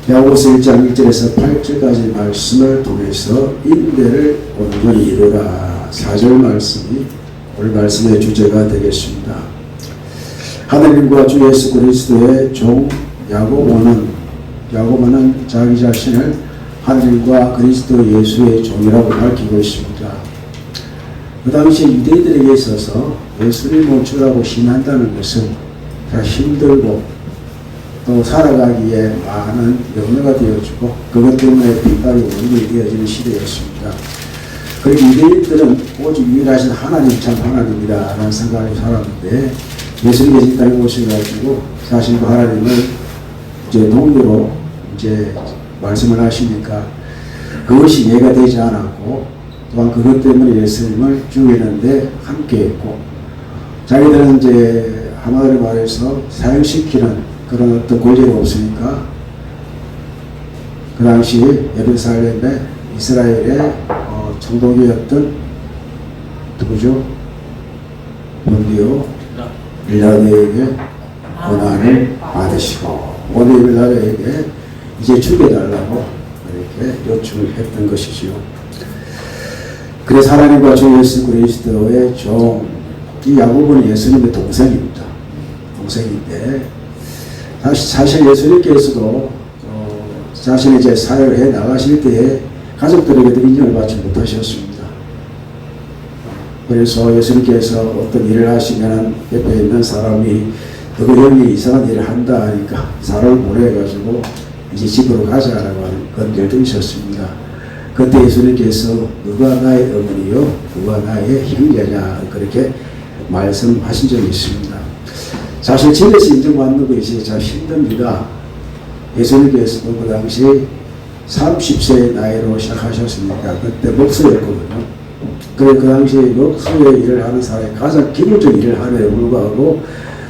야고보서 1장 1절에서 8절까지 말씀을 통해서 인내를 온전히 이루라. 4절 말씀이 오늘 말씀의 주제가 되겠습니다. 하나님과 주 예수 그리스도의 종 야고보는 자기 자신을 하나님과 그리스도 예수의 종이라고 밝히고 있습니다. 그 당시 유대인들에게 있어서 예수님을 주라고 신한다는 것은 다 힘들고 또 살아가기에 많은 염려가 되어지고 그것 때문에 핍박이 원인이 되어지는 시대였습니다. 그리고 유대인들은 오직 유일하신 하나님 참 하나님이다 라는 생각을 살았는데 예수님이 이 땅에 오셔가지고 자신과 하나님을 이제 동료로 이제 말씀을 하시니까 그것이 이해가 되지 않았고 또한 그것 때문에 예수님을 죽이는데 함께했고 자기들은 이제 한마디로 말해서 사형시키는 그런 어떤 권리가 없으니까 그 당시 예루살렘의 이스라엘의 총독이었던 누구죠? 본디오 빌라도에게 권한을 받으시고 본디오 빌라도에게 이제 죽여달라고 이렇게 요청을 했던 것이지요. 그래서 하나님과 주 예수 그리스도의 종, 이 야고보는 예수님의 동생입니다. 동생인데 사실 예수님께서도 자신이 이제 사역을 해 나가실 때에 가족들에게도 인정을 받지 못하셨습니다. 그래서 예수님께서 어떤 일을 하시면 옆에 있는 사람이 그 형이 이상한 일을 한다 하니까 사람을 보내가지고 이제 집으로 가자라고 하는 그런 결정이 있었습니다. 그때 예수님께서 누가 나의 어머니요 누가 나의 형제냐 그렇게 말씀하신 적이 있습니다. 사실 집에서 인정받는 것이 참 힘듭니다. 예수님께서도 그 당시 30세의 나이로 시작하셨으니까 그때 목수였거든요. 그 당시에 목수의 일을 하는 사람이 가장 기본적인 일을 하는데 불구하고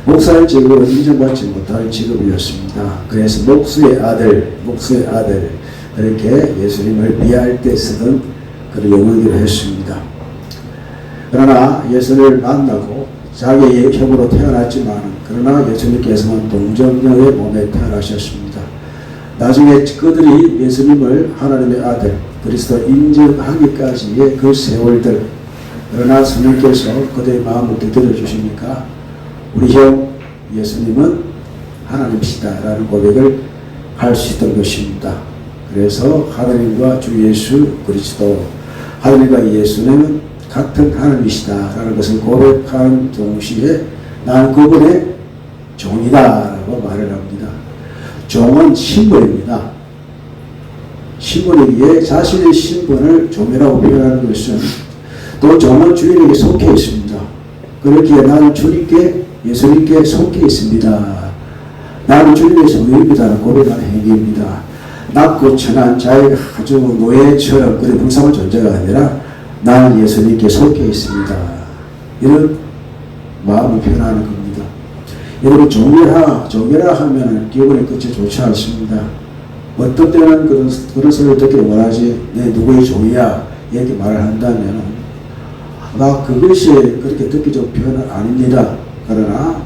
목사의 직업은 인정받지 못하는 직업이었습니다. 그래서 목수의 아들 그렇게 예수님을 비할 때 쓰던 그런 용어기로 했습니다. 그러나 예수를 만나고 자기의 형으로 태어났지만 그러나 예수님께서는 동정녀의 몸에 태어나셨습니다. 나중에 그들이 예수님을 하나님의 아들 그리스도 인정하기까지의 그 세월들 그러나 성령께서 그들의 마음을 두드려 주시니까 우리 형 예수님은 하나님이시다 라는 고백을 할 수 있던 것입니다. 그래서 하나님과 주 예수 그리스도 하나님과 예수님은 같은 하나님이시다 라는 것을 고백한 동시에 나는 그분의 종이다 라고 말을 합니다. 종은 신분입니다. 신분이기에 자신의 신분을 종이라고 표현하는 것은 또 종은 주인에게 속해 있습니다. 그렇기에 나는 주님께 예수님께 속해 있습니다. 나는 주님의 종입니다. 고백하는 행위입니다. 낮고 천한 자의 아주 노예처럼 그런 불쌍한 존재가 아니라 나는 예수님께 속해 있습니다. 이런 마음을 표현하는 겁니다. 여러분 종이라 하면 기분이 끝이 좋지 않습니다. 어떤 때는 그런 소리를 듣기를 원하지 내 누구의 종이야 이렇게 말을 한다면 그것이 그렇게 듣기 좋은 표현은 아닙니다. 그러나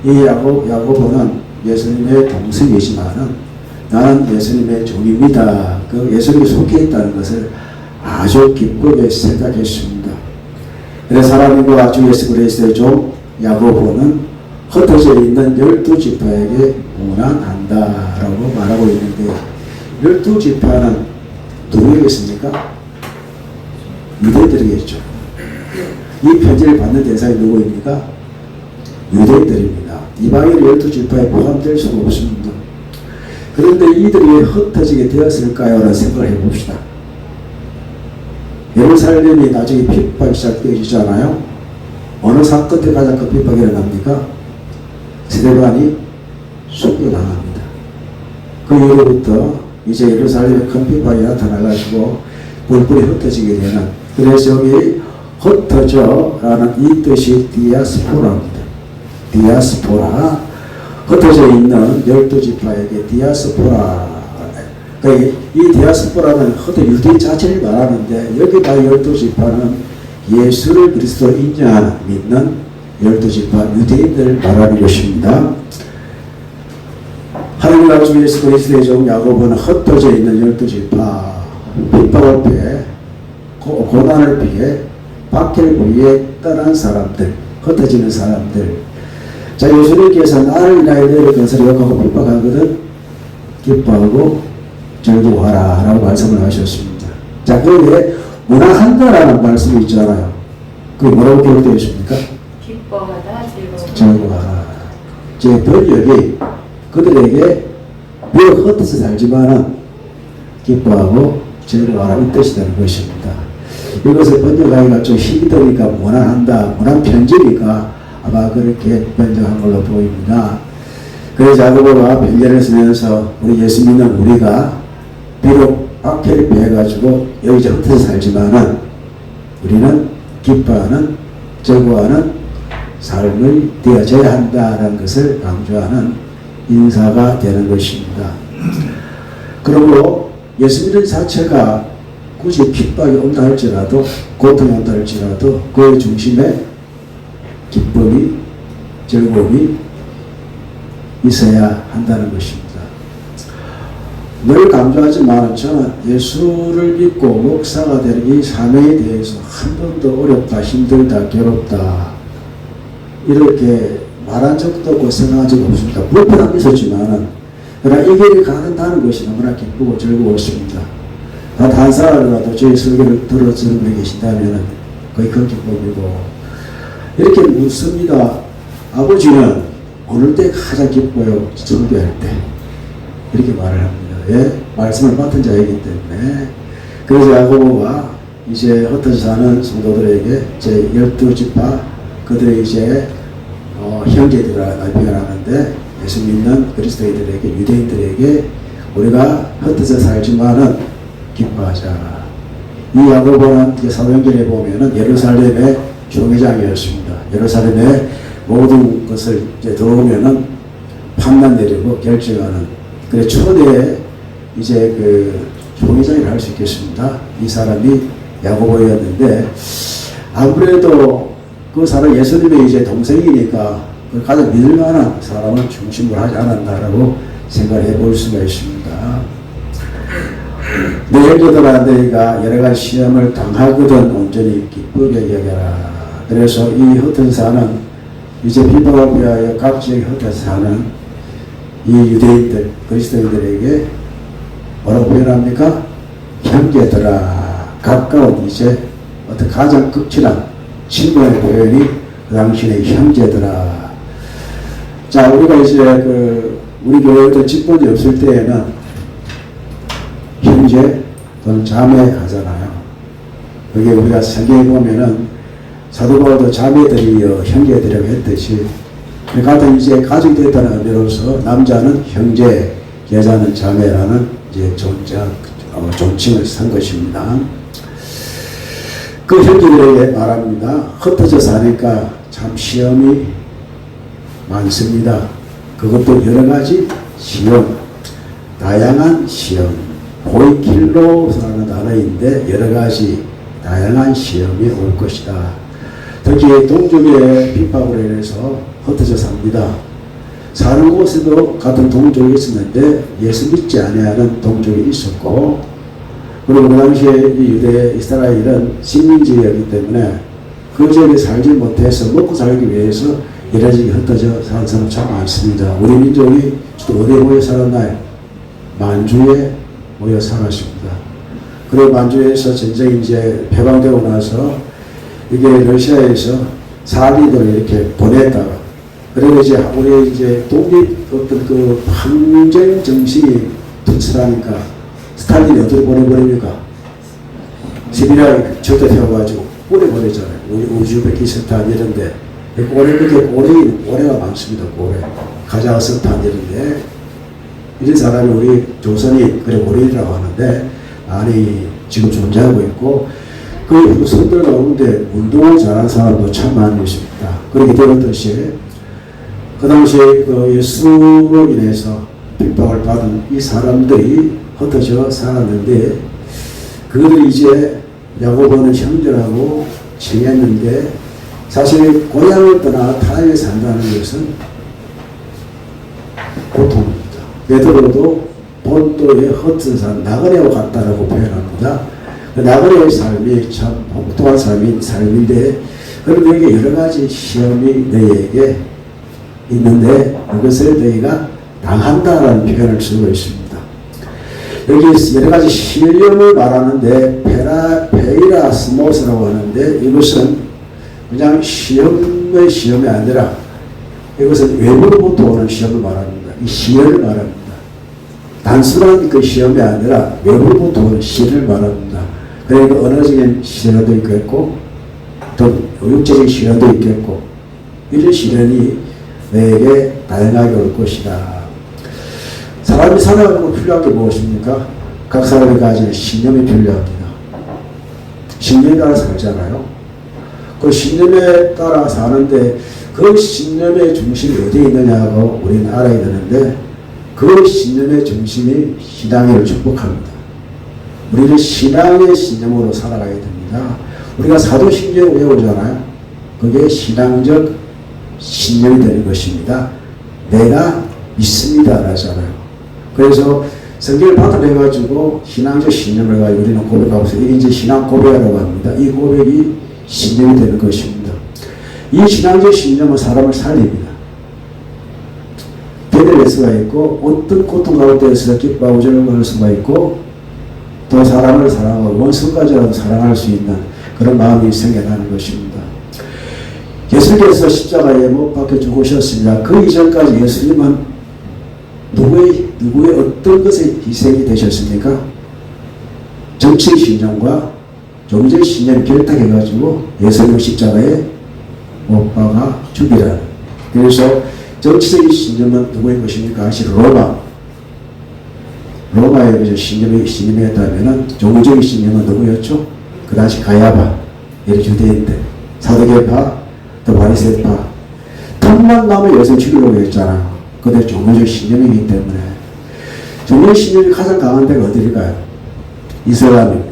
이 야고보는 예수님의 동생이지만은 나는 예수님의 종입니다. 그 예수님이 속해 있다는 것을 아주 기쁘게 생각했습니다. 그래서 하나님과 주 예수 그리스도의 종 야고보는 흩어져 있는 12지파에게 문안한다라고 말하고 있는데 12지파는 누구이겠습니까? 유대인들이겠죠. 이 편지를 받는 대상이 누구입니까? 유대인들입니다. 이방인 12지파에 포함될 수가 없습니다. 그런데 이들이 왜 흩어지게 되었을까요? 라는 생각을 해봅시다. 예루살렘이 나중에 핍박이 시작되어지잖아요. 어느 사건 때 가장 큰 핍박이 일어납니까? 스데반이 쫓겨나갑니다. 그 이후부터 이제 예루살렘에 큰 핍박이 나타나가지고 뿔뿔이 흩어지게 되는 그래서 여기 흩어져 라는 이 뜻이 디아스포라입니다. 디아스포라 흩어져 있는 12지파에게 디아스포라 이 디아스포라는 흩어진 유대인 자체를 말하는데 여기다 12지파는 예수를 그리스도 인정하는 믿는 12지파 유대인들을 말하는 것입니다. 하나님 우리가 주 예수 그리스도의 종 야고보는 흩어져 있는 12지파 핍박을 피해 고난을 피해 박해를 피해 떠난 사람들, 흩어지는 사람들. 자, 예수님께서 나를 인하여 너희를 건설하고 핍박하거든 기뻐하고 즐거워하라 라고 말씀을 하셨습니다. 자, 거기에 문화한다라는 말씀이 있잖아요. 그게 뭐라고 기록되어 있습니까? 기뻐하다, 즐거워하라. 제 번역이 그들에게 비록 흩어져 살지만은 기뻐하고 즐거워하라 이 뜻이라는 것입니다. 이것을 번역하기가 좀 힘이 드니까 무난한다, 무난 편지니까 아마 그렇게 번역한 걸로 보입니다. 그래서 야고보가 편지를 쓰면서 우리 예수 믿는 우리가 비록 박해를 피해가지고 여기저 흩어져 살지만은 우리는 기뻐하는 즐거워하는 삶을 되어져야 한다는 것을 강조하는 인사가 되는 것입니다. 그러므로 예수 믿는 자체가 굳이 핍박이 온다 할지라도 고통이 온다 할지라도 그의 중심에 기쁨이 즐거움이 있어야 한다는 것입니다. 늘 강조하지만 저는 예수를 믿고 목사가 되는 이 사명에 대해서 한 번도 어렵다, 힘들다, 괴롭다 이렇게 말한 적도 없고 생각한 적도 없습니다. 불편함이 있었지만은 그러나 이 길을 가는다는 것이 너무나 기쁘고 즐거웠습니다. 단 한 사람이라도 저희 설교를 들어주는 분이 계신다면 거의 큰 기쁨이고 이렇게 묻습니다. 아버지는 어느 때 가장 기뻐요? 설교할 때 이렇게 말을 합니다. 예? 말씀을 맡은 자이기 때문에. 그래서 야고보가 이제 흩어져 사는 성도들에게 제 12지파 그들의 이제 형제들이라 표현하는데 예수 믿는 그리스도인들에게 유대인들에게 우리가 흩어져 살지만은 기뻐하자. 이 야고보는 이제 사도행전에 보면은 예루살렘의 총회장이었습니다. 예루살렘의 모든 것을 이제 들어오면은 판단 내리고 결정하는 그래 초대 이제 그 총회장이라 할 수 있겠습니다. 이 사람이 야고보였는데 아무래도 그 사람 예수님의 이제 동생이니까 그 가장 믿을 만한 사람을 중심으로 하지 않았나라고 생각해 볼 수가 있습니다. 내 형제들한테가 여러 가지 시험을 당하거든 온전히 기쁘게 여겨라. 그래서 이 흩어져 사는 이제 핍박을 위하여 각 지역에 흩어져 사는 이 유대인들, 그리스도인들에게 뭐라고 표현합니까? 형제들아. 가까운 이제 어떤 가장 극진한 친구의 표현이 그 당시의 형제들아. 자, 우리가 이제 우리 교회도 직분이 없을 때에는 형제 또는 자매 하잖아요. 그게 우리가 성경에 보면은 사도 바울도 자매들이여 형제들이라고 했듯이 같은 이제 가족이 됐다는 의미로서 남자는 형제, 여자는 자매라는 이제 존칭을 산 것입니다. 그 형제들에게 말합니다. 흩어져 사니까 참 시험이 많습니다. 그것도 여러 가지 시험, 다양한 시험, 보이킬로라는 단어인데 여러 가지 다양한 시험이 올 것이다. 특히 동족의 핍박으로 인해서 흩어져 삽니다. 사는 곳에도 같은 동족이 있었는데 예수 믿지 아니하는 동족이 있었고 그리고 그 당시에 유대 이스라엘은 식민지였기 때문에 그 지역에 살지 못해서 먹고 살기 위해서 이래저래 흩어져 사는 사람 참 많습니다. 우리 민족이 또 어디에 모여 살았나요? 만주에 모여 살았습니다. 그리고 만주에서 전쟁이 이제 패방되고 나서 이게 러시아에서 사비들을 이렇게 보냈다가 그리고 이제 우리 이제 독립 어떤 그 항쟁 정신이 투철하니까 스탈린이 어디로 보내버립니까? 시베리아에 절대 태워가지고 보내버렸잖아요. 우즈베키스탄 이런데 고래가 많습니다. 카자흐스탄 이런데 이런 사람이 우리 조선이 그래 고래라고 하는데 많이 지금 존재하고 있고 그 후손들 가운데 운동을 잘하는 사람도 참 많이 있습니다. 그렇게 되었듯이 그 당시에 그 예수로 인해서 핍박을 받은 이 사람들이 흩어져 살았는데 그들이 이제 야고보는 형제라고 칭했는데 사실 고향을 떠나 타향에 산다는 것은 고통입니다. 베드로도 본도의 헛된 삶, 나그네와 같다라고 표현합니다. 그 나그네의 삶이 참 복잡한 삶인데, 그런데 여러 가지 시험이 너희에게 있는데 그것을 너희가 당한다라는 표현을 쓰고 있습니다. 여기 여러 가지 시험을 말하는데 페이라스모스라고 하는데, 이것은 그냥 시험이 아니라 이것은 외부로부터 오는 시험을 말합니다. 이 시험을 말합니다. 단순한 그 시험이 아니라 외부로부터 오는 시험을 말합니다. 그러니까 언어적인 시련도 있겠고 또 육체적인 시련도 있겠고, 이런 시련이 너에게 다양하게 올 것이다. 사람이 살아가는 필요한 게 무엇입니까? 각 사람이 가진 신념이 필요합니다. 신념에 따라 살잖아요. 그 신념에 따라 사는데 그 신념의 중심이 어디에 있느냐고 우리는 알아야 되는데, 그 신념의 중심이 신앙을 축복합니다. 우리는 신앙의 신념으로 살아가야 됩니다. 우리가 사도신경 외우잖아요. 그게 신앙적 신념이 되는 것입니다. 내가 믿습니다 라잖아요. 그래서 성경을 바탕해가지고 신앙적 신념을 가지고 우리는 고백하고 있어요. 이게 이제 신앙 고백이라고 합니다. 이 고백이 신념이 되는 것입니다. 이 신앙적 신념은 사람을 살립니다. 대del할 수가 있고, 어떤 고통 가운데서 기뻐하고 즐거워할 수가 있고, 또 사람을 사랑하고 원수까지라도 사랑할 수 있는 그런 마음이 생겨나는 것입니다. 예수님께서 십자가에 못 박혀 죽으셨습니다. 그 이전까지 예수님은 누구의 어떤 것에 희생이 되셨습니까? 정치 신념과 종교 신념이 결탁해가지고 예수님 십자가에 못 박아 죽이라는. 그래서 정치적인 신념은 누구의 것입니까? 사실 로마의 신념이었다면 종교적인 신념은 누구였죠? 그 당시 가야바, 유대인들, 사두개파, 또 바리새파, 틈만 나면 예수 죽이려고 했잖아요. 그때 종교적 신념이기 때문에. 종교적 신념이 가장 강한 데가 어디일까요? 이슬람입니다.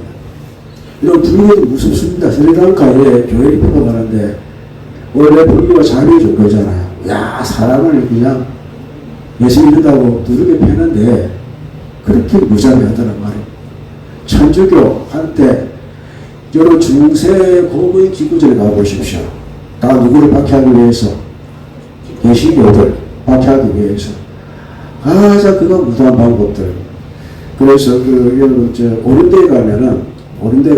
이런 불교도 무섭습니다. 스리랑카에 교회를 풀어가는데 원래 불교가 자유의 종교잖아요. 야, 사람을 그냥 예수 믿는다고 두르게 패는데 그렇게 무자비하다는 말이에요. 천주교 한때 여러 중세 고문 기구전에 가보십시오. 다 누구를 박해하기 위해서? 개신교들 박해하기 위해서. 가장 그가 무도한 방법들. 그래서 오른데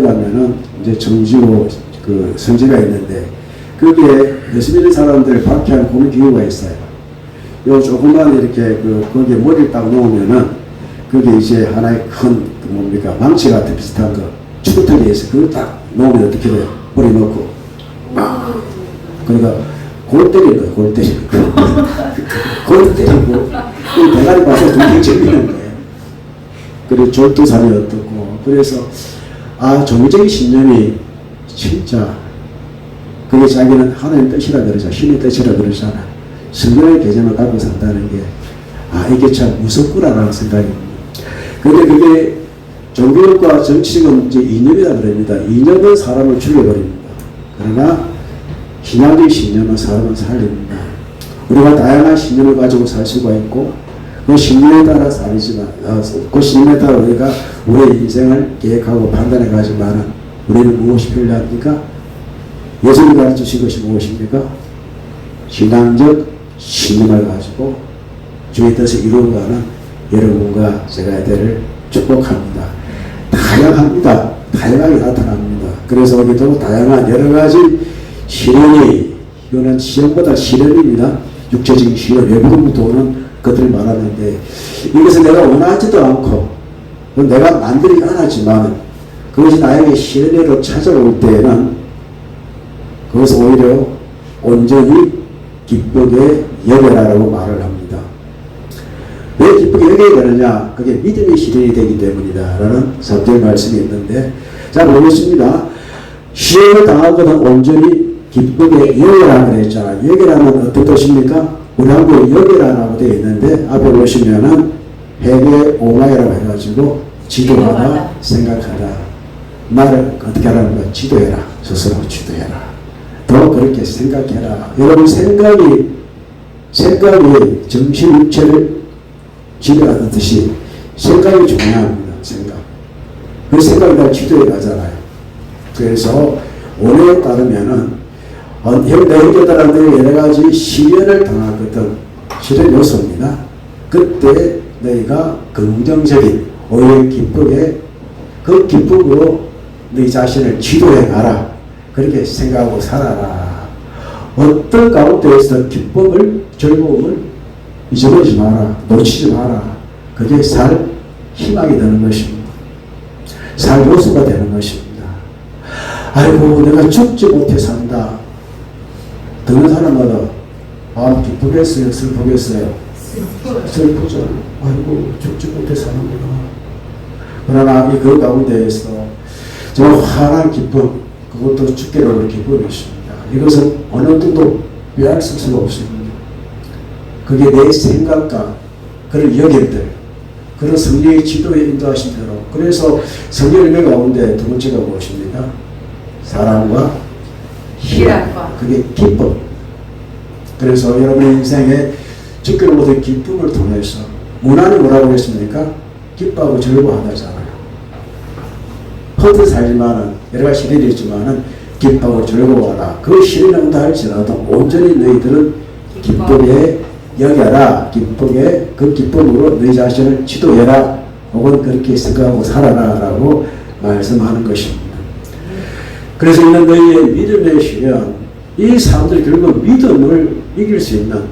가면은 이제 정지로 그 성지가 있는데, 거기에 예수 믿는 사람들 박해하는 고문 기구가 있어요. 요 조그만 이렇게 거기에 머리를 딱 놓으면은 그게 이제 하나의 큰 망치 같은 비슷한 거 추구턱에 있어. 그걸 딱 놓으면 어떻게 돼요? 머리 넣고 그러니까 골 때리는 거예요. 골 때리는 거. 골 때리고 대가리 봐서 동생 재밌는 거예요. 그리고 절도살이 어떻고. 그래서 종교적인 신념이 진짜 그게 자기는 하나님 뜻이라 그러잖아. 신의 뜻이라 그러잖아. 성경의 개념을 갖고 산다는 게 이게 참 무섭구나라는 생각입니다. 그런데 그게 종교과 정치적인 이제 이념이라 그럽니다. 이념은 사람을 죽여버립니다. 그러나 신앙적인 신념은 사람을 살립니다. 우리가 다양한 신념을 가지고 살 수가 있고, 그 신념에 따라 살지만, 그 신념에 따라 우리가 우리의 인생을 계획하고 판단해 가지만 우리는 무엇이 필요합니까? 예수님이 가르치신 것이 무엇입니까? 신앙적 신념을 가지고 주의 뜻을 이루어가는 여러분과 제가 되를 축복합니다. 다양합니다. 다양하게 나타납니다. 그래서 여기도 다양한 여러 가지 시련이, 이거는 시험보다 시련입니다. 육체적인 시련, 외부로부터 오는 것들을 말하는데, 이것은 내가 원하지도 않고 내가 만들지 않았지만 그것이 나에게 시련으로 찾아올 때에는 그것을 오히려 온전히 기쁘게 여겨라라고 말을 합니다. 왜 기쁘게 여겨야 되느냐? 그게 믿음의 시련이 되기 때문이다 라는 성경 말씀이 있는데, 자 보겠습니다. 시험을 당하거든 온전히 기쁘게 여겨라 그랬잖아요. 여겨라는 어떤 뜻입니까? 우리 한국에 여겨라라고 되어 있는데 앞에 보시면은 회개 오마이라고 해가지고 지도하다, 생각하다. 나를 어떻게 하라는 거야? 지도해라. 스스로 지도해라. 더 그렇게 생각해라. 여러분 생각이 정신 육체를 집에 가듯이 생각이 중요합니다. 생각. 그 생각이 다 지도에 가잖아요. 그래서 원에 따르면은 내 형제들한테 여러 가지 시련을 당하거든. 시련 요소입니다. 그때 너희가 긍정적인 오히려 기쁘게 그 기쁨으로 너희 자신을 지도해 가라. 그렇게 생각하고 살아라. 어떤 가운데에서 기쁨을 즐거움을 잊어버리지 마라. 놓치지 마라. 그게 살 희망이 되는 것입니다. 살 요소가 되는 것입니다. 아이고 내가 죽지 못해 산다. 듣는 사람마다 기쁘겠어요? 슬프겠어요? 슬프죠. 아이고 죽지 못해 사는구나. 그러나 그 가운데에서 저 환한 기쁨, 그것도 죽게 되는 기쁨이십니다. 이것은 어느 정도 묘할 수가 없습니다. 그게 내 생각과 그런 여김들, 그런 성령의 지도에 인도하신 대로. 그래서 성령 열매 가운데 두 번째가 무엇입니까? 사랑과 희락과 그게 기쁨. 그래서 여러분의 인생에 죽게로부터 기쁨을 통해서 문안이 뭐라고 했습니까? 기뻐하고 즐거워하다잖아요. 헛되이 살지만은 여러 가지 시련이 있지만은 기뻐하고 즐거워하라. 그 시련이 온다 할지라도 온전히 너희들은 기쁘게 여겨라. 기쁘게 그 기쁨으로 너희 자신을 지도해라. 혹은 그렇게 생각하고 살아라 라고 말씀하는 것입니다. 그래서 이는 너희의 믿음의 시련, 이 사람들이 결국 믿음을 이길 수 있는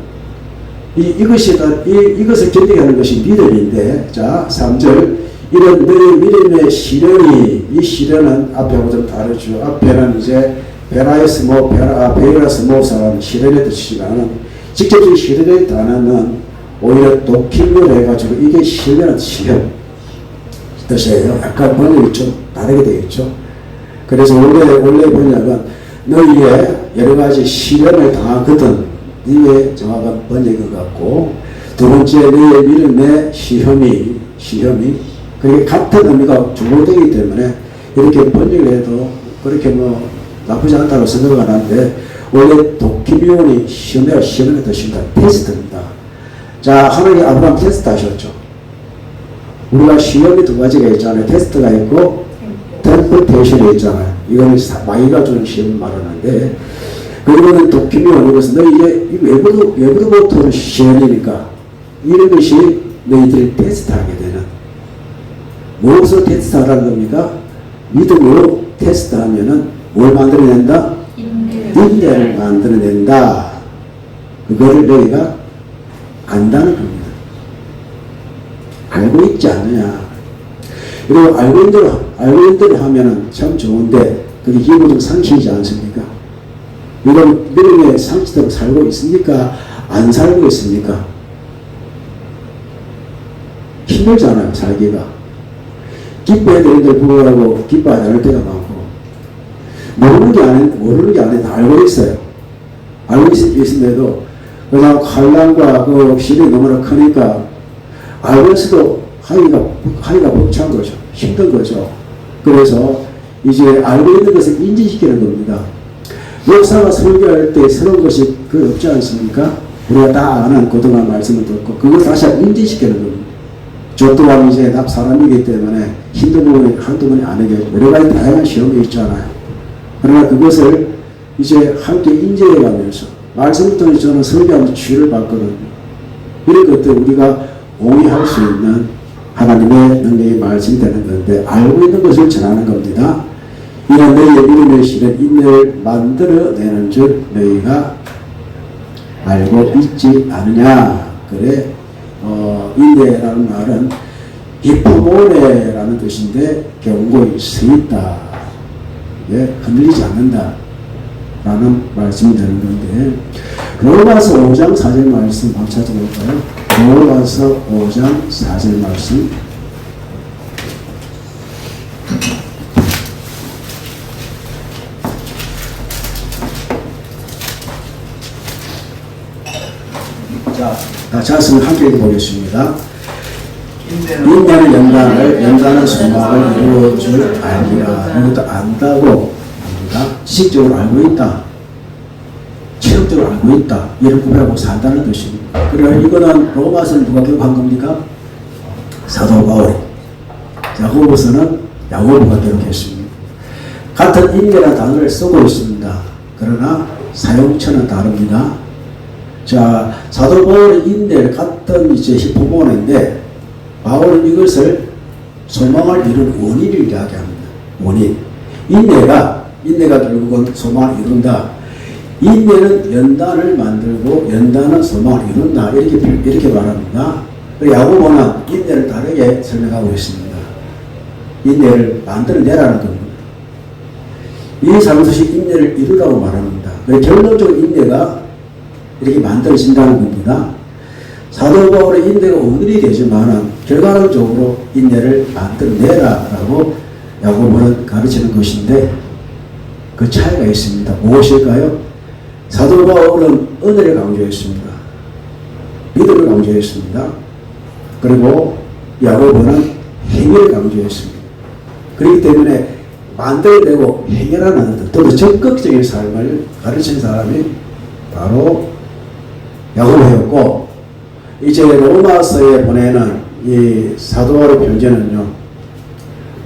이것을 견디게 하는 것이 믿음인데, 자 3절 이런 너희 믿음의 시련이, 이 시련은 앞에하고 좀 다르죠. 앞에는 이제 베이라스모사라는 시련의 뜻이지만 직접적인 시련의 단어는 오히려 도킹을 해가지고 이게 시련은 시련 뜻이에요. 약간 번역이 좀 다르게 되어 있죠. 그래서 원래 번역은 너희의 여러 가지 시련을 당하거든. 이게 정확한 번역인 것 같고, 두 번째 너희의 믿음의 시험이 그게 같은 의미가 중복되기 때문에 이렇게 번역을 해도 그렇게 뭐 나쁘지 않다고 생각을 하는데, 원래 도키미온이 시험의 뜻입니다. 테스트입니다. 자, 하나님이 아브라함 테스트 하셨죠. 우리가 시험이 두 가지가 있잖아요. 테스트가 있고 템플테이션이 있잖아요. 이거는 마귀가 주는 시험 말하는데, 그리고는 도키미온, 이것은 너희 이제 외부로부터는 시험이니까 이런 것이 너희들이 테스트하게 되는, 무엇으로 테스트하라는 겁니까? 믿음으로 테스트하면은 뭘 만들어낸다? 인내를 만들어낸다. 그거를 너희가 안다는 겁니다. 알고 있지 않느냐. 그리고 알고 있는 대로 하면은 참 좋은데, 그게 기본적 상식이지 않습니까? 이건 믿음의 상식대로 살고 있습니까? 안 살고 있습니까? 힘들잖아요, 살기가. 기뻐해야 되는데 불구하고 기뻐하지 않을 때가 많고, 모르는 게 아니라 알고 있어요. 알고 있음에도 그냥 환난과 그 시련이 너무나 크니까 알면서도 하기가 벅찬 거죠. 힘든 거죠. 그래서 이제 알고 있는 것을 인지시키는 겁니다. 목사가 설교할 때 새로운 것이 그 없지 않습니까? 우리가 다 아는 그동안 말씀을 듣고 그걸 다시 인지시키는 겁니다. 저 또한 이제 사람이기 때문에 힘든 부분이 한두 번이 아니게 여러 가지 다양한 시험이 있잖아요. 그러나 그것을 이제 함께 인지해 가면서, 말씀을 통해 저는 설교하면서 치유를 받거든요. 이런 것들 우리가 공유할 수 있는 하나님의 능력의 말씀이 되는 건데, 알고 있는 것을 전하는 겁니다. 이런 너희의 믿음의 실은 인내를 만들어내는 줄 너희가 알고 있지 않느냐. 그래, 인내라는 말은 기쁨오래라는 뜻인데 경고히 서 있다. 예, 흔들리지 않는다 라는 말씀이 되는 건데, 로마서 5장 4절 말씀 한번 찾아볼까요? 로마서 5장 4절 말씀. 자, 다 찾았으면 함께 읽어보겠습니다. 인내는 연단은 소망을 이루어 줄 알기라. 이것도 안다고 합니다. 지식적으로 알고 있다. 체력적으로 알고 있다. 이를 구별하고 산다는 뜻입니다. 그래서 이거는 로마서를 누가 기록한 겁니까? 사도 바울이, 야고보서는 야고보가 기록했습니다. 같은 인내라는 단어를 쓰고 있습니다. 그러나 사용처는 다릅니다. 자, 사도 바울의 인내를 같은 이제 히포모어인데 바울은 이것을 소망을 이룬 원인을 이야기합니다. 원인. 인내가 결국은 소망을 이룬다. 인내는 연단을 만들고 연단은 소망을 이룬다. 이렇게 말합니다. 야고보는 인내를 다르게 설명하고 있습니다. 인내를 만들어내라는 겁니다. 이 사무소시 인내를 이루라고 말합니다. 결론적으로 인내가 이렇게 만들어진다는 겁니다. 사도 바울의 인내가 원인이 되지만 결과적으로 인내를 만들어내라라고 야고보는 가르치는 것인데 그 차이가 있습니다. 무엇일까요? 사도 바울은 은혜를 강조했습니다. 믿음을 강조했습니다. 그리고 야고보는 행위를 강조했습니다. 그렇기 때문에 만들어내고 해결하는 또 적극적인 삶을 가르친 사람이 바로 야고보였고, 이제 로마서에 보내는 이 사도 바울의 편지는요,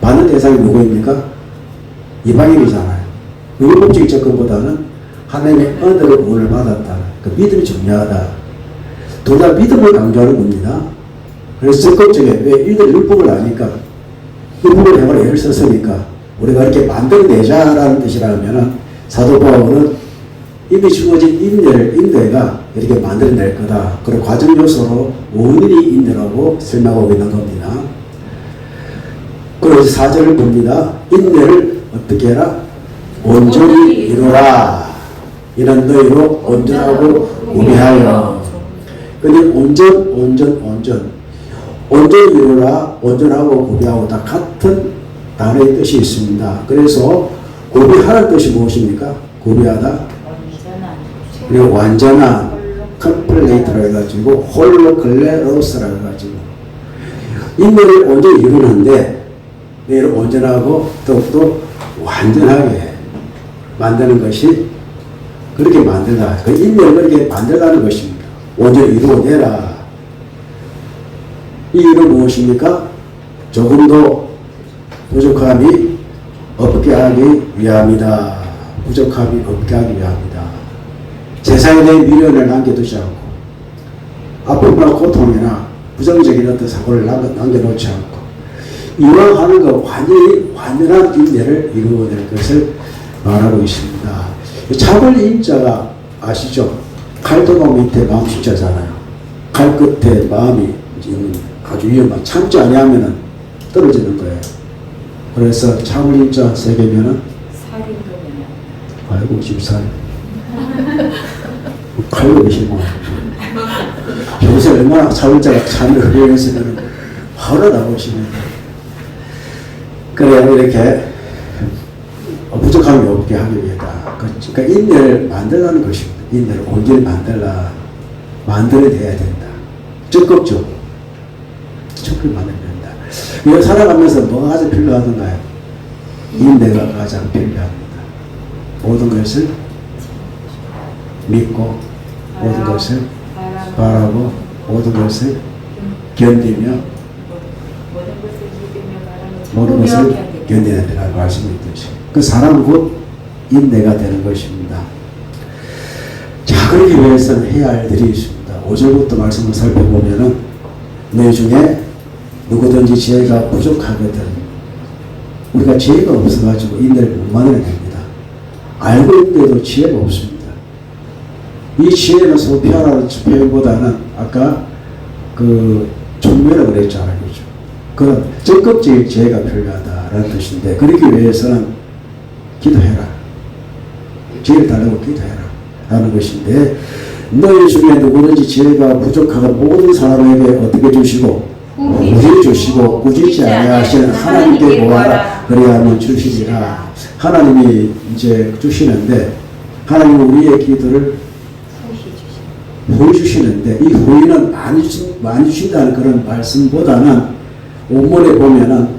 받는 대상이 누구입니까? 이방인이잖아요. 율법적 접근보다는 하나님의 은혜로 구원을 받았다. 그 믿음이 중요하다. 둘 다 믿음을 강조하는 겁니다. 그래서 적극적인, 왜 이들 율법을 아니까, 율법을 행하라 애를 썼으니까 우리가 이렇게 만들어내자라는 뜻이라면 사도 바울은 이미 주어진 인내가 이렇게 만들어낼 거다. 그리고 과정 요소로 원인이 인내라고 설명하고 있는 겁니다. 그리고 4절을 봅니다. 인내를 어떻게 해라? 온전히 이루라. 이는 너희로 온전하고 우매하여. 근데 온전히 이루라, 온전하고 구비하고 다 같은 단어의 뜻이 있습니다. 그래서 구비하는 뜻이 무엇입니까? 구비하다. 그리고 완전한 컴플레이트라 해가지고 홀로클레로스라 해가지고 인내를 온전히 이루는데 내를 온전하고 더욱더 완전하게 만드는 것이 그렇게 만들다. 그 인내를 그렇게 만들라는 것입니다. 온전히 이루어내라. 이 일은 무엇입니까? 조금도 부족함이 없게 하기 위함이다. 부족함이 없게 하기 위함이다. 세상에 대한 미련을 남겨두지 않고 아픔이나 고통이나 부정적인 어떤 사고를 남겨놓지 않고 이왕 하는 것 완전한 인내를 이루어낼 것을 말하고 있습니다. 참을 인자가 아시죠? 칼도마 밑에 마음 숫자잖아요. 칼 끝에 마음이 아주 위험한, 참지 아니하면 떨어지는 거예요. 그래서 참을 인자 세 개면은 아이고 14. 칼로 계시면 평소에 얼마나 참을 자가 참을 흡연했으면 바로 나오시면 그래야 이렇게 부족함이 없게 하기 위해다. 그러니까 인내를 만들라는 것입니다. 인내를 온전히 만들어내야 된다. 적극적으로 만들어야 된다. 우리가 살아가면서 뭐가 가장 필요하던가요? 인내가 가장 필요합니다. 모든 것을 믿고 모든 것을 바라고 모든 것을 견디며 모든 것을 견뎌야 된다는 말씀이 있듯이 그 사람은 곧 인내가 되는 것입니다. 자, 그러기 위해서는 해야 할 일이 있습니다. 5절부터 말씀을 살펴보면은 내 중에 누구든지 지혜가 부족하거든 우리가 지혜가 없어가지고 인내를 못 만들어냅니다. 알고 있는데도 지혜가 없습니다. 이 지혜는 소피아라는 표현보다는 아까 그 종묘라고 그랬잖아요. 그렇죠? 그런 적극적인 지혜가 필요하다라는 뜻인데 그러기 위해서는 기도해라. 지혜를 달라고 기도해라. 라는 것인데 너희 중에 누구든지 지혜가 부족하고 모든 사람에게 어떻게 주시고 우리 주시고 꾸짖지 아니하시는 하나님께 구하라 그래야만 주시리라. 하나님이 이제 주시는데 하나님은 우리의 기도를 후히 주시는데 이 후히는 많이 주신다는 그런 말씀보다는 원문에 보면은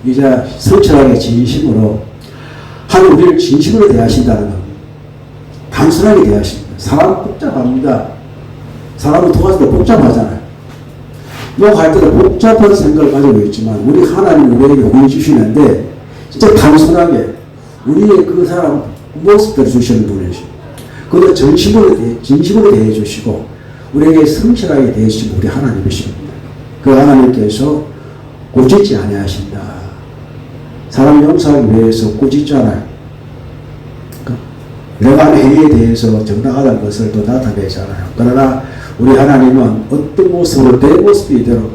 이제 성철하게 진심으로 하나님 우리를 진심으로 대하신다는 겁니다. 단순하게 대하십니다. 사람은 복잡합니다. 사람은 도와서도 복잡하잖아요. 할 때도 복잡한 생각을 가지고 있지만 우리 하나님 우리에게 복을 주시는데 진짜 단순하게 우리의 그 사람 모습을 주시는 분이시고 그도 진심으로 대해주시고 우리에게 성실하게 대해주시는 우리 하나님이십니다. 그 하나님께서 꾸짖지 아니하신다. 사람 용서하기 위해서 꾸짖잖아요. 내가 하는 행위에 대해서 정당하다는 것을 또 나타내잖아요. 그러나 우리 하나님은 어떤 모습으로 내 모습 이대로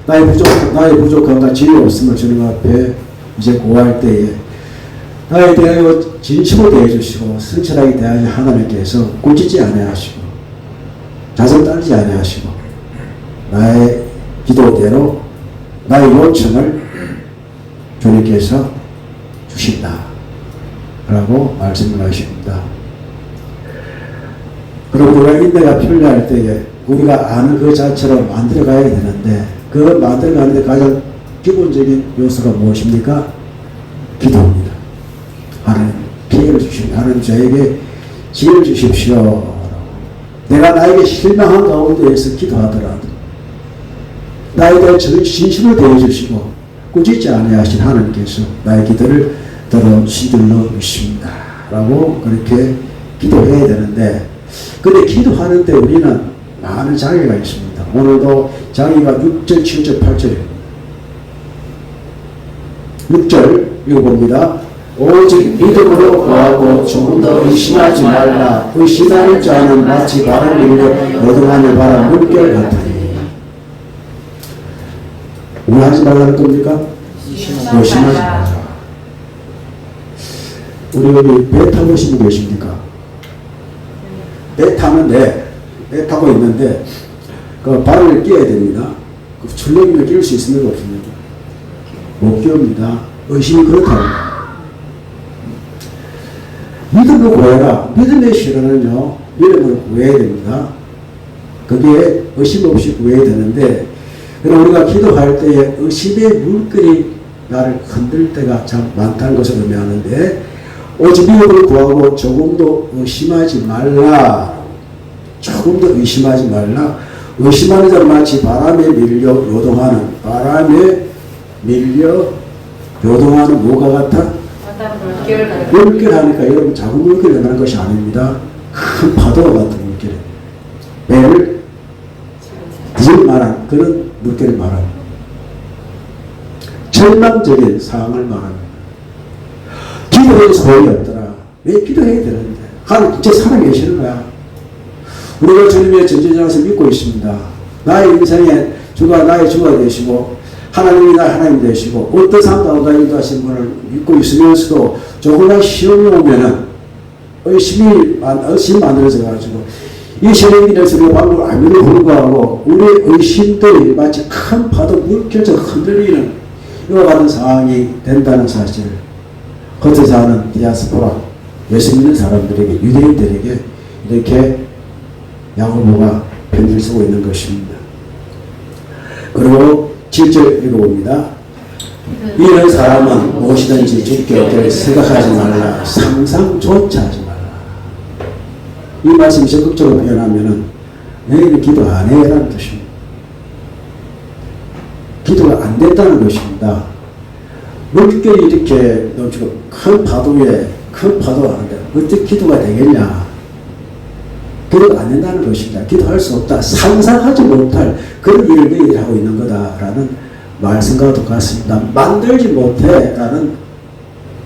나의 부족함과 지혜 없음을 주님 앞에 이제 고할 때에 나에 대하여 진심으로 대해주시고 성실하게 대하신 하나님께서 꾸짖지 아니하시고 자성 따르지 아니하시고 나의 기도대로 나의 요청을 주님께서 주신다 라고 말씀을 하십니다. 그리고 우리가 인내가 필요할 때에 우리가 아는 그 자체로 만들어가야 되는데 그 만들어가는 데 가장 기본적인 요소가 무엇입니까? 기도입니다. 하나님 피해를 주십시오. 하나님 저에게 지혜를 주십시오. 내가 나에게 실망한 가운데에서 기도하더라도 나에 대해 진심을 대해주시고 꾸짖지 아니하신 하나님께서 나의 기도를 들어주신 줄로 믿습니다. 라고 그렇게 기도해야 되는데 근데 기도하는데 우리는 많은 장애가 있습니다. 오늘도 장애가 6절, 7절, 8절입니다. 6절 읽어봅니다. 오직 믿음으로 구하고 조금 더 의심하지 말라. 의심하는 자는 마치 바람 일려 어둠하는 바람 물결 같으니. 뭐 하지 말라는 겁니까? 의심하지 말라. 우리 여기 배 타보신 분 계십니까? 배 타고 있는데 그 바람을 끼워야 됩니다. 그 출렁이를 끼울 수 있습니까? 없습니까? 못 끼웁니다. 의심이 그렇다고. 믿음으로 구해라. 믿음의 실현은요, 믿음으로 구해야 됩니다. 그게 의심 없이 구해야 되는데, 그럼 우리가 기도할 때에 의심의 물결이 나를 흔들 때가 참 많다는 것을 의미하는데, 오직 믿음으로 구하고 조금도 의심하지 말라. 조금도 의심하지 말라. 의심하는 자는 마치 바람에 밀려 요동하는, 뭐가 같아? 물결 하니까 여러분 작은 물결이 나는 것이 아닙니다. 큰 파도와 같은 물결이에요. 배를 뒤집을 만한 그런 물결을 말합니다. 절망적인 상황을 말합니다. 기도해도 소용이 없더라. 왜 기도해야 되는데? 하나님 진짜 살아계시는 거야. 우리가 주님의 전제자로서 믿고 있습니다. 나의 인생에 주가 나의 주가 되시고 하나님이 나의 하나님 되시고 어떤 삶 가운데 인도하신 분을 믿고 있으면서도 조금만 시험이 오면은 의심이 만들어져 가지고 이 시험에서 우리가 방금 알면도 불구하고 우리의 의심들이 마치 큰 파도 물결처럼 흔들리는 이와 같은 상황이 된다는 사실. 겉에 사는 디아스포라 예수 믿는 사람들에게 유대인들에게 이렇게 야고보가 편지를 쓰고 있는 것입니다. 그리고 7절 읽어봅니다. 이런 사람은 무엇이든지 주께 얻기를 생각하지 말라. 상상조차 하지 말라. 이 말씀 적극적으로 표현하면은 너희는 기도 안 해라는 뜻입니다. 기도가 안 됐다는 것입니다. 물결이 이렇게 넘치고 큰 파도에 큰 파도 하는데 어떻게 기도가 되겠냐? 기도가 안 된다는 것입니다. 기도할 수 없다. 상상하지 못할 그런 일을 너희들이 하고 있는 거다라는 말씀과 똑같습니다. 만들지 못해라는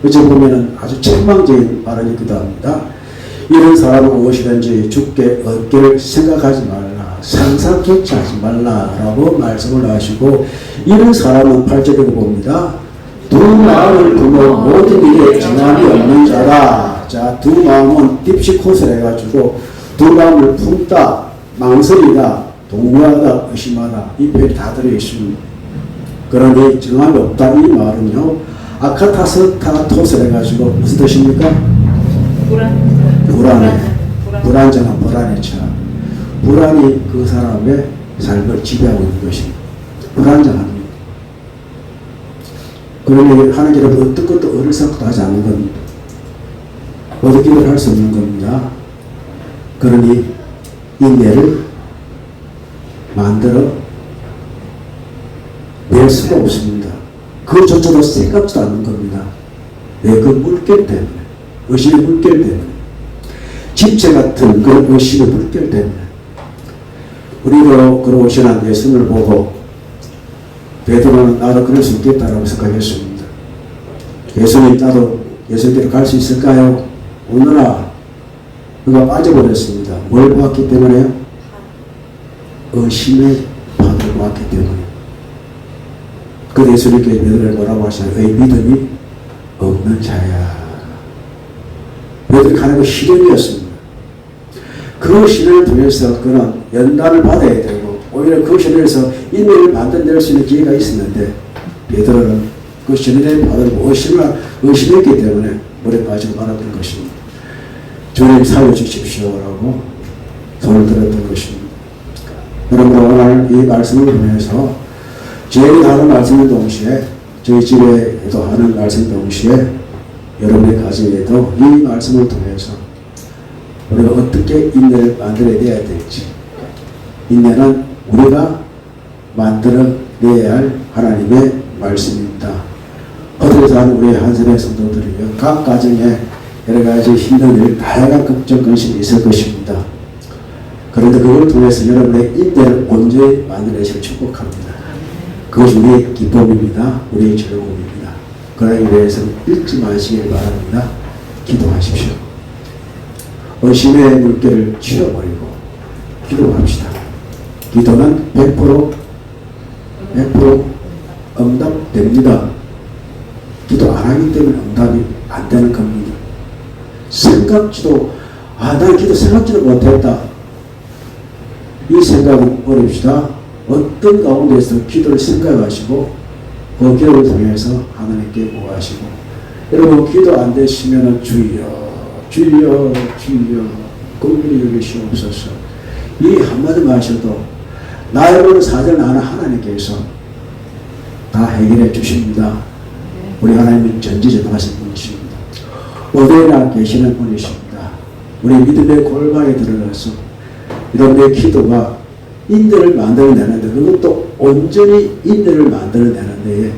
어찌 보면은 아주 책망적인 발언이기도 합니다. 이런 사람은 무엇이든지 주께 얻기를 생각하지 말라. 상상조차 하지 말라라고 말씀을 하시고 이런 사람은 8절에 봅니다. 두 마음을 두고 모든 일에 정함이 없는 자라. 자, 두 마음은 딥시콧을 해가지고 두 마음을 품다, 망설이다, 동요하다, 의심하다 이 표현이 다 들어있습니다. 그러니 정함이 없다 이 말은요 아카타스타토스를 해가지고 무슨 뜻입니까? 불안정한 불안의 차. 불안이 그 사람의 삶을 지배하고 있는 것입니다. 불안정합니다. 그러니 하는 길은 어떤 것도 어리석도 하지 않는 겁니다. 얻기를 할 수 없는 겁니다. 그러니 인내를 만들어 될 수가 없습니다. 그조차도 생각지도 않는 겁니다. 왜? 그 물결 때문에, 의심의 물결 때문에, 집체 같은 그 의심의 물결 때문에. 우리도 그런 오신한 예수님을 보고 베드로는 나도 그럴 수 있겠다라고 생각했습니다. 예수님, 나도 예수님께로 갈 수 있을까요? 오늘아 그가 빠져버렸습니다. 뭘 보았기 때문에요? 의심의 바다를 보았기 때문에. 그 예수님께 베드로를 뭐라고 하시나요? 의 믿음이 없는 자야. 베드로가 가는 건 시련이었습니다. 그 시련을 통해서 그는 연단을 받아야 되고 오히려 그 시련에서 인내를 만들어낼 수 있는 기회가 있었는데 베드로는 그 시련의 바다를 의심했기 때문에 물에 빠지고 말았던 것입니다. 주님 살려주십시오라고 손을 들었던 것입니다. 여러분, 오늘 이 말씀을 통해서 저희가 하는 말씀의 동시에 저희 집에도 하는 말씀 동시에 여러분의 가정에도 이 말씀을 통해서 우리가 어떻게 인내를 만들어내야 될지, 인내는 우리가 만들어내야 할 하나님의 말씀입니다. 어떻게 사는 우리 한선의 성도들이요, 각 가정에 여러 가지 힘든 일, 다양한 걱정, 근심이 있을 것입니다. 그런데 그걸 통해서 여러분의 인내를 온전히 만들어내시길 축복합니다. 그것이 우리의 기쁨입니다. 우리의 즐거움입니다. 그러기 위해서는 잊지 마시길 바랍니다. 기도하십시오. 의심의 물결을 치워버리고 기도합시다. 기도는 100% 응답됩니다. 기도 안 하기 때문에 응답이 안 되는 겁니다. 생각지도, 난 기도 생각지도 못했다. 이 생각을 버립시다. 어떤 가운데서 기도를 생각하시고 그 기도를 통해서 하나님께 구하시고, 여러분 기도 안 되시면 주여 주여 주여 긍휼히 여기시옵소서, 이 한마디만 하셔도 나의 모든 사정을 아는 하나님께서 다 해결해 주십니다. 우리 하나님은 전지전능하신 분이십니다. 어디에나 계시는 분이십니다. 우리 믿음의 골방에 들어가서 여러분의 기도가 인내를 만들어내는데, 그것도 온전히 인내를 만들어내는 데에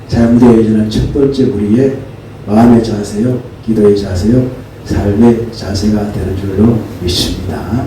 잘못되어지는 첫 번째 우리의 마음의 자세요, 기도의 자세요, 삶의 자세가 되는 줄로 믿습니다.